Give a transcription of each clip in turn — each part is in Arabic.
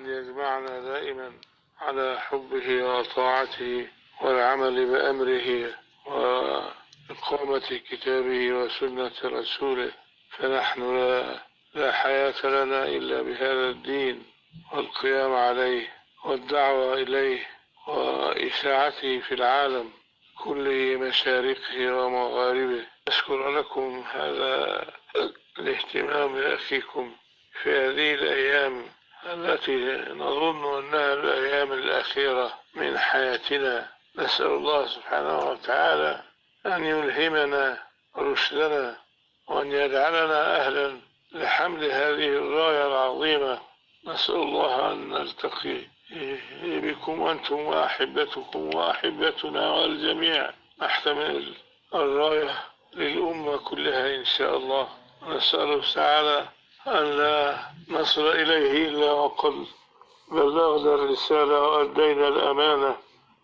أن يجمعنا دائما على حبه وطاعته والعمل بأمره وإقامة كتابه وسنة رسوله، فنحن لا حياة لنا إلا بهذا الدين والقيام عليه والدعوة إليه وإشاعته في العالم كله مشارقه ومغاربه. أشكر لكم هذا الاهتمام بأخيكم في هذه الأيام التي نظن أنها الأيام الأخيرة من حياتنا. نسأل الله سبحانه وتعالى أن يلهمنا رشدنا وأن يجعلنا أهلا لحمل هذه الراية العظيمة. نسأل الله أن نلتقي بكم أنتم وأحبتكم وأحبتنا والجميع نحتمل الراية للأمة كلها إن شاء الله. نسأل تعالى أن لا نصل إليه إلا وقد بلغنا الرسالة وأدينا الأمانة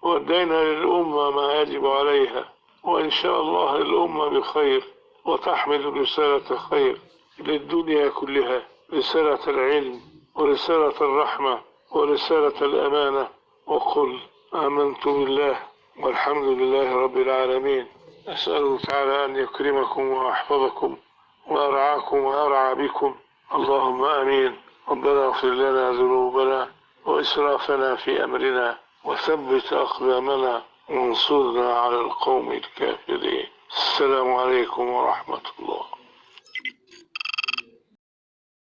وأدينا للأمة ما يجب عليها، وإن شاء الله الأمة بخير وتحمل رسالة خير للدنيا كلها، رسالة العلم ورسالة الرحمة ورسالة الأمانة. وقل آمنت بالله والحمد لله رب العالمين. أسأله تعالى أن يكرمكم ويحفظكم ويرعاكم ويرعى بكم، اللهم آمين. ربنا اغفر لنا ذنوبنا وإسرافنا في أمرنا وثبت أقدامنا وانصرنا على القوم الكافرين. السلام عليكم ورحمة الله.